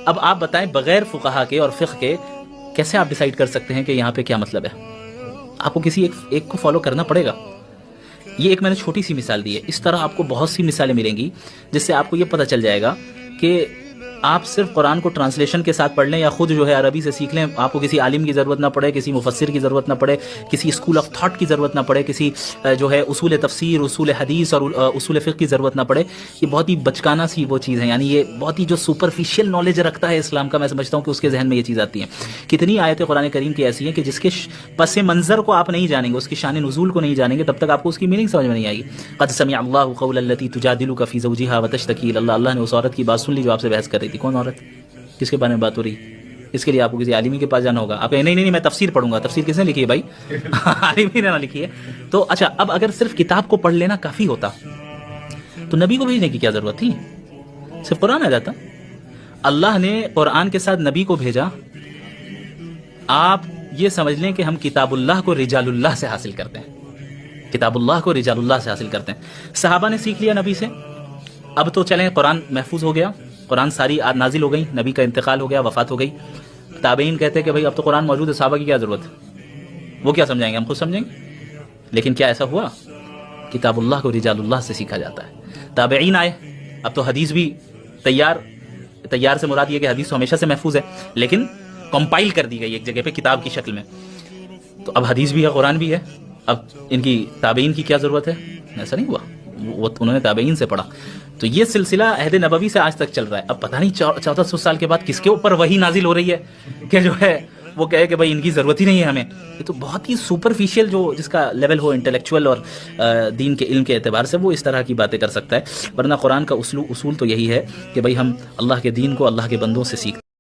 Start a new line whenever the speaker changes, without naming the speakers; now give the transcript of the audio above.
اب آپ بتائیں بغیر فقہا کے اور فقہ کے کیسے آپ ڈیسائیڈ کر سکتے ہیں کہ یہاں پہ کیا مطلب ہے؟ آپ کو کسی ایک کو فالو کرنا پڑے گا. یہ ایک میں نے چھوٹی سی مثال دی ہے، اس طرح آپ کو بہت سی مثالیں ملیں گی جس سے آپ کو یہ پتہ چل جائے گا کہ آپ صرف قرآن کو ٹرانسلیشن کے ساتھ پڑھ لیں یا خود جو ہے عربی سے سیکھ لیں، آپ کو کسی عالم کی ضرورت نہ پڑے، کسی مفسر کی ضرورت نہ پڑے، کسی اسکول آف تھاٹ کی ضرورت نہ پڑے، کسی جو ہے اصول تفسیر، اصول حدیث اور اصول فقہ کی ضرورت نہ پڑے. یہ بہت ہی بچکانہ سی وہ چیز ہے، یعنی یہ بہت ہی جو سپرفیشل نالج رکھتا ہے اسلام کا، میں سمجھتا ہوں کہ اس کے ذہن میں یہ چیز آتی ہیں. کتنی آیتیں قرآن کریم کی ایسی ہیں کہ جس کے پس منظر کو آپ نہیں جانیں گے، اس کی شان نزول کو نہیں جانیں گے، تب تک آپ کو اس کی میننگ سمجھ میں نہیں آئے گی. قد سمع اللہ قول التی تجادلک فی زوجها وتشتکی الی اللہ. اللہ نے اس عورت کی بات سن لی جو آپ سے بحث کر رہی تھی. کون عورت؟ کس کے بارے میں بات ہو رہی؟ اس کے لیے آپ کو کسی عالمی کے پاس جانا ہوگا. آپ نہیں میں تفسیر پڑھوں گا. تفسیر کس نے لکھی ہے بھائی؟ عالمی نے نہ لکھی ہے. تو اچھا، اب اگر صرف کتاب کو پڑھ لینا کافی ہوتا تو نبی کو بھیجنے کی کیا ضرورت تھی؟ صرف قرآن آ جاتا. اللہ نے قرآن کے ساتھ نبی کو بھیجا. آپ یہ سمجھ لیں کہ ہم کتاب اللہ کو رجال اللہ سے حاصل کرتے ہیں. کتاب اللہ کو رجال اللہ سے حاصل کرتے ہیں. صحابہ نے سیکھ لیا نبی سے. اب تو چلیں قرآن محفوظ ہو گیا، قرآن ساری نازل ہو گئی، نبی کا انتقال ہو گیا، وفات ہو گئی. تابعین کہتے ہیں کہ بھائی اب تو قرآن موجود ہے، صحابہ کی کیا ضرورت ہے؟ وہ کیا سمجھائیں گے؟ ہم خود سمجھیں گے. لیکن کیا ایسا ہوا؟ کتاب اللہ کو رجال اللہ سے سیکھا جاتا ہے. تابعین آئے، اب تو حدیث بھی تیار سے مراد یہ کہ حدیث تو ہمیشہ سے محفوظ ہے لیکن کمپائل کر دی گئی ایک جگہ پہ کتاب کی شکل میں. تو اب حدیث بھی ہے، قرآن بھی ہے. اب ان کی تابعین کی کیا ضرورت ہے؟ ایسا نہیں ہوا. وہ انہوں نے تابعین سے پڑھا. تو یہ سلسلہ عہد نبوی سے آج تک چل رہا ہے. اب پتہ نہیں 1400 سال کے بعد کس کے اوپر وحی نازل ہو رہی ہے کہ جو ہے وہ کہے کہ بھائی ان کی ضرورت ہی نہیں ہے ہمیں. یہ تو بہت ہی سپرفیشل جو جس کا لیول ہو انٹلیکچوئل اور دین کے علم کے اعتبار سے، وہ اس طرح کی باتیں کر سکتا ہے. ورنہ قرآن کا اصول تو یہی ہے کہ بھائی ہم اللہ کے دین کو اللہ کے بندوں سے سیکھتے ہیں.